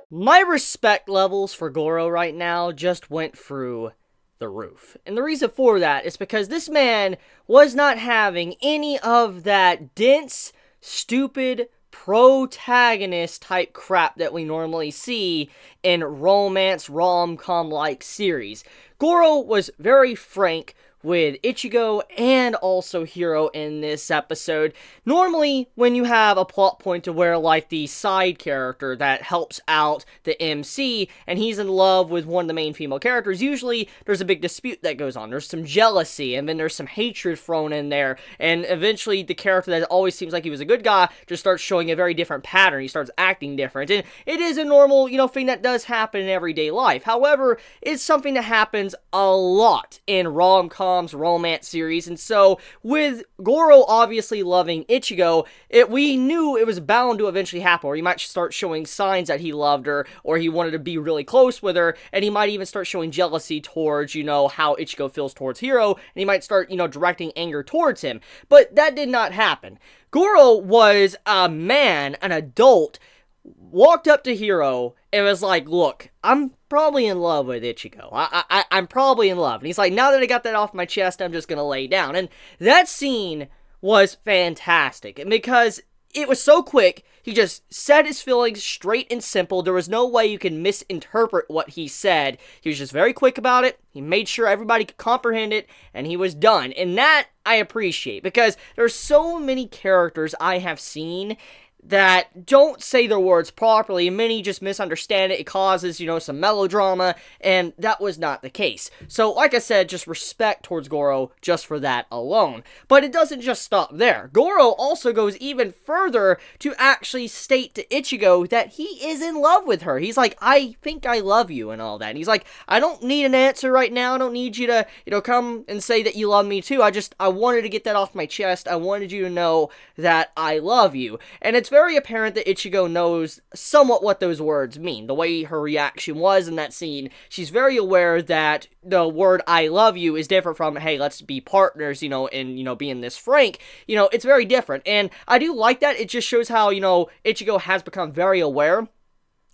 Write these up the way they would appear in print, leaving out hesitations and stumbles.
My respect levels for Goro right now just went through the roof. And the reason for that is because this man was not having any of that dense, stupid, protagonist type crap that we normally see in romance rom-com like series. Goro was very frank with Ichigo and also Hiro in this episode. Normally, when you have a plot point to where, like, the side character that helps out the MC, and he's in love with one of the main female characters, usually there's a big dispute that goes on. There's some jealousy, and then there's some hatred thrown in there, and eventually the character that always seems like he was a good guy just starts showing a very different pattern. He starts acting different, and it is a normal, thing that does happen in everyday life. However, it's something that happens a lot in rom-com romance series, and so with Goro obviously loving Ichigo, we knew it was bound to eventually happen, or he might start showing signs that he loved her, or he wanted to be really close with her, and he might even start showing jealousy towards, how Ichigo feels towards Hiro, and he might start, directing anger towards him. But that did not happen. Goro was a man, an adult, walked up to Hiro and was like, look, I'm probably in love with Ichigo. I'm probably in love. And he's like, now that I got that off my chest, I'm just gonna lay down. And that scene was fantastic. And because it was so quick, he just said his feelings straight and simple. There was no way you can misinterpret what he said. He was just very quick about it. He made sure everybody could comprehend it, and he was done. And that I appreciate, because there's so many characters I have seen that don't say their words properly, and many just misunderstand it. It causes, some melodrama, and that was not the case. So, like I said, just respect towards Goro just for that alone. But it doesn't just stop there. Goro also goes even further to actually state to Ichigo that he is in love with her. He's like, I think I love you and all that. And he's like, I don't need an answer right now. I don't need you to, come and say that you love me too. I wanted to get that off my chest. I wanted you to know that I love you. And it's very apparent that Ichigo knows somewhat what those words mean. The way her reaction was in that scene, she's very aware that the word I love you is different from, hey, let's be partners, and, being this frank. It's very different. And I do like that. It just shows how, Ichigo has become very aware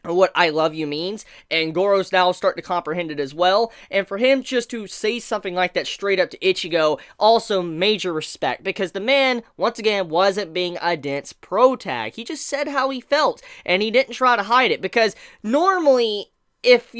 or what I love you means, and Goro's now starting to comprehend it as well, and for him just to say something like that straight up to Ichigo, also major respect, because the man, once again, wasn't being a dense pro-tag. He just said how he felt, and he didn't try to hide it, because normally, if,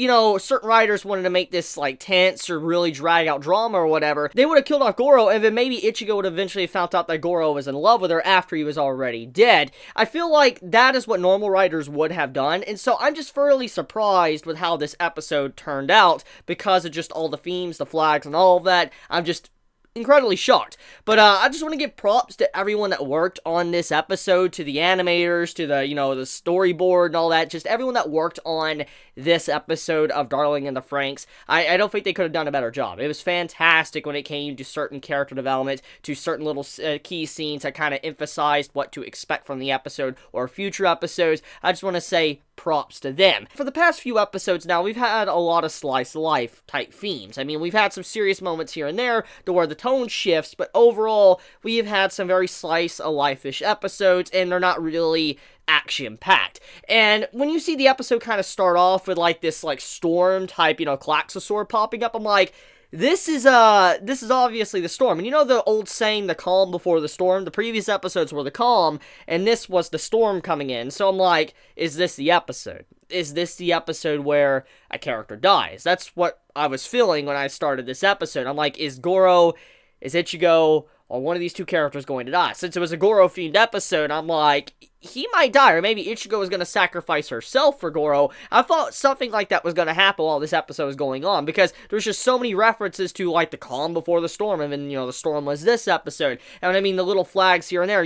certain writers wanted to make this, tense or really drag out drama or whatever, they would have killed off Goro, and then maybe Ichigo would have eventually found out that Goro was in love with her after he was already dead. I feel like that is what normal writers would have done, and so I'm just thoroughly surprised with how this episode turned out, because of just all the themes, the flags, and all of that. I'm just incredibly shocked. But I just want to give props to everyone that worked on this episode, to the animators, to the, the storyboard and all that, just everyone that worked on this episode of Darling in the Franxx. I don't think they could have done a better job. It was fantastic when it came to certain character development, to certain little key scenes that kind of emphasized what to expect from the episode or future episodes. I just want to say props to them. For the past few episodes now, we've had a lot of slice of life type themes. I mean, we've had some serious moments here and there to where the tone shifts, but overall, we have had some very slice of life-ish episodes, and they're not really action-packed. And when you see the episode kind of start off with this storm type, Klaxosaur popping up, I'm like, this is obviously the storm. And the old saying, the calm before the storm? The previous episodes were the calm, and this was the storm coming in. So I'm like, is this the episode? Is this the episode where a character dies? That's what I was feeling when I started this episode. I'm like, is Goro, is Ichigo, or one of these two characters going to die? Since it was a Goro-themed episode, I'm like, he might die, or maybe Ichigo was going to sacrifice herself for Goro. I thought something like that was going to happen while this episode was going on, because there's just so many references to, the calm before the storm, and then, the storm was this episode. And I mean, the little flags here and there,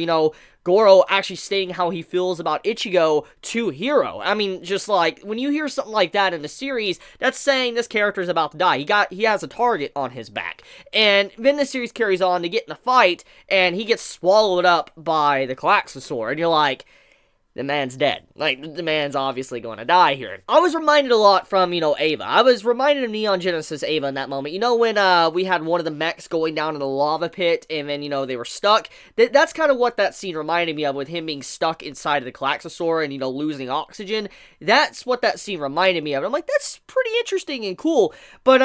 Goro actually stating how he feels about Ichigo to Hiro. I mean, just when you hear something like that in the series, that's saying this character is about to die. He has a target on his back. And then the series carries on to get in a fight, and he gets swallowed up by the Klaxosaur, and you're like, the man's dead. Like, the man's obviously going to die here. I was reminded a lot from, Ava. I was reminded of Neon Genesis Ava in that moment. When we had one of the mechs going down in the lava pit, and then, they were stuck. That's kind of what that scene reminded me of, with him being stuck inside of the Klaxosaur and, losing oxygen. That's what that scene reminded me of. And I'm like, that's pretty interesting and cool. But,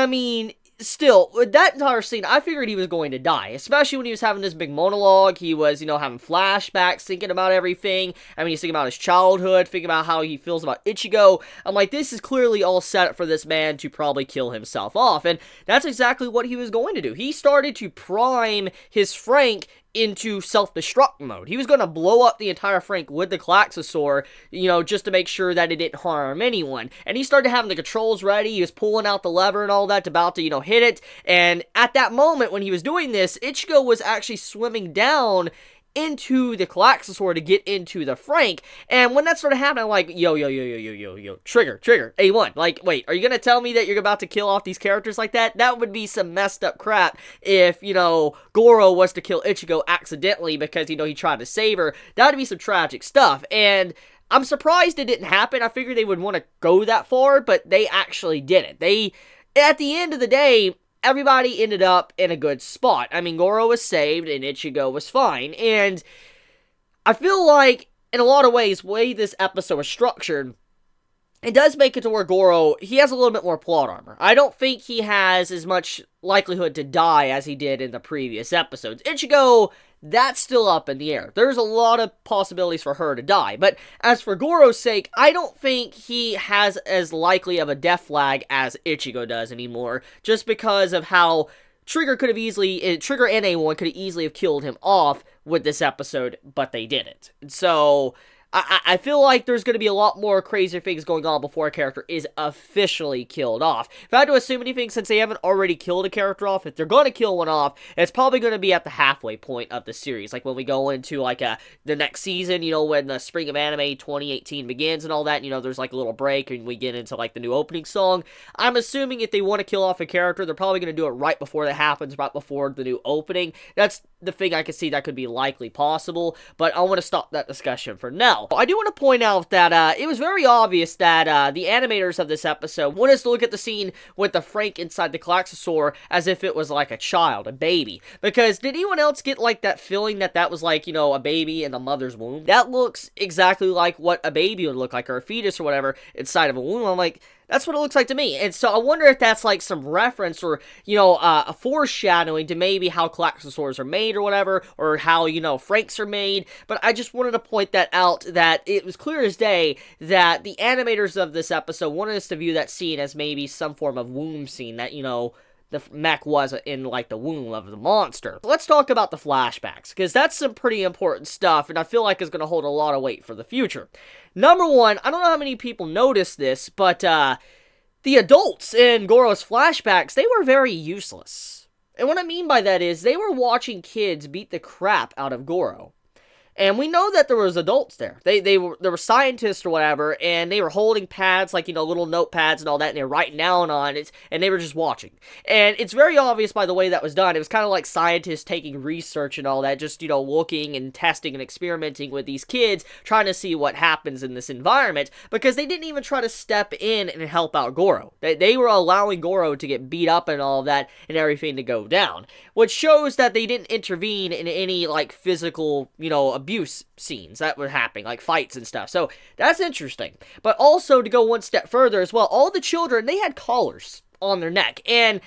still, with that entire scene, I figured he was going to die, especially when he was having this big monologue. He was, having flashbacks, thinking about everything. He's thinking about his childhood, thinking about how he feels about Ichigo. I'm like, this is clearly all set up for this man to probably kill himself off, and that's exactly what he was going to do. He started to prime his FranXX into self-destruct mode. He was going to blow up the entire FranXX with the Klaxosaur, just to make sure that it didn't harm anyone. And he started having the controls ready. He was pulling out the lever and all that, about to, hit it. And at that moment, when he was doing this, Ichigo was actually swimming down into the Klaxosaur to get into the FranXX, and when that started happening, I'm like, yo, trigger, A1, like, wait, are you gonna tell me that you're about to kill off these characters like that? That would be some messed up crap if, Goro was to kill Ichigo accidentally because, he tried to save her. That would be some tragic stuff, and I'm surprised it didn't happen. I figured they would want to go that far, but they actually didn't. At the end of the day, everybody ended up in a good spot. Goro was saved, and Ichigo was fine, and I feel like, in a lot of ways, the way this episode was structured, it does make it to where Goro, he has a little bit more plot armor. I don't think he has as much likelihood to die as he did in the previous episodes. Ichigo, that's still up in the air. There's a lot of possibilities for her to die. But as for Goro's sake, I don't think he has as likely of a death flag as Ichigo does anymore, just because of how Trigger and A1 could have easily have killed him off with this episode, but they didn't. So I feel like there's going to be a lot more crazier things going on before a character is officially killed off. If I had to assume anything, since they haven't already killed a character off, if they're going to kill one off, it's probably going to be at the halfway point of the series. Like when we go into the next season, when the Spring of Anime 2018 begins and all that, there's like a little break and we get into like the new opening song. I'm assuming if they want to kill off a character, they're probably going to do it right before that happens, right before the new opening. That's the thing I can see that could be likely possible, but I want to stop that discussion for now. I do want to point out that it was very obvious that the animators of this episode wanted us to look at the scene with the FranXX inside the Klaxosaur as if it was like a child, a baby. Because did anyone else get like that feeling that that was like, a baby in the mother's womb? That looks exactly like what a baby would look like, or a fetus or whatever, inside of a womb. I'm like, that's what it looks like to me. And so I wonder if that's like some reference or, a foreshadowing to maybe how Klaxosaurs are made or whatever, or how, FranXX are made. But I just wanted to point that out, that it was clear as day that the animators of this episode wanted us to view that scene as maybe some form of womb scene that, the mech was in, like, the womb of the monster. Let's talk about the flashbacks, because that's some pretty important stuff, and I feel like it's going to hold a lot of weight for the future. Number one, I don't know how many people noticed this, but, the adults in Goro's flashbacks, they were very useless. And what I mean by that is, they were watching kids beat the crap out of Goro. And we know that there was adults there. There were scientists or whatever, and they were holding pads, like, little notepads and all that, and they were writing down on it, and they were just watching. And it's very obvious by the way that was done. It was kind of like scientists taking research and all that, just, looking and testing and experimenting with these kids, trying to see what happens in this environment, because they didn't even try to step in and help out Goro. They were allowing Goro to get beat up and all of that, and everything to go down. Which shows that they didn't intervene in any, like, physical, abuse scenes that were happening, like fights and stuff. So that's interesting. But also, to go one step further as well, all the children, they had collars on their neck. And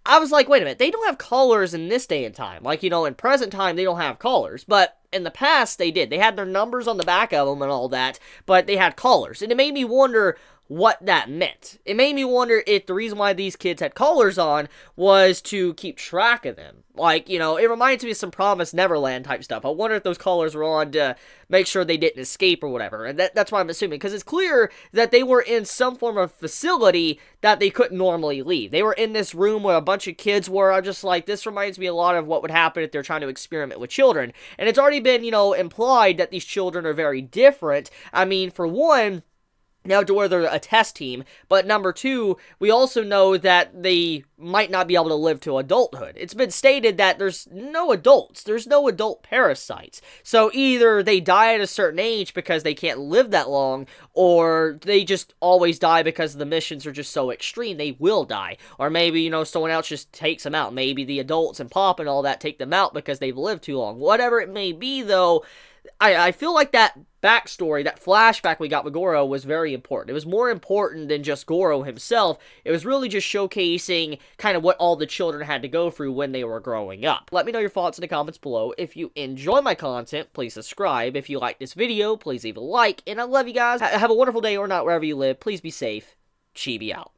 I was like, wait a minute, they don't have collars in this day and time. Like, in present time, they don't have collars. But in the past, they did. They had their numbers on the back of them and all that, but they had collars. And it made me wonder what that meant. It made me wonder if the reason why these kids had collars on was to keep track of them. Like, it reminds me of some Promised Neverland type stuff. I wonder if those collars were on to make sure they didn't escape or whatever. And that's what I'm assuming, because it's clear that they were in some form of facility that they couldn't normally leave. They were in this room where a bunch of kids were. I'm just like, this reminds me a lot of what would happen if they're trying to experiment with children. And it's already been, implied that these children are very different. For one, Now, to where they're a test team, but number two, we also know that they might not be able to live to adulthood. It's been stated that there's no adults, there's no adult parasites. So either they die at a certain age because they can't live that long, or they just always die because the missions are just so extreme, they will die. Or maybe, someone else just takes them out. Maybe the adults and Pop and all that take them out because they've lived too long. Whatever it may be, though, I feel like that backstory, that flashback we got with Goro was very important. It was more important than just Goro himself. It was really just showcasing kind of what all the children had to go through when they were growing up. Let me know your thoughts in the comments below. If you enjoy my content, please subscribe. If you like this video, please leave a like. And I love you guys. Have a wonderful day or not wherever you live. Please be safe. Chibi out.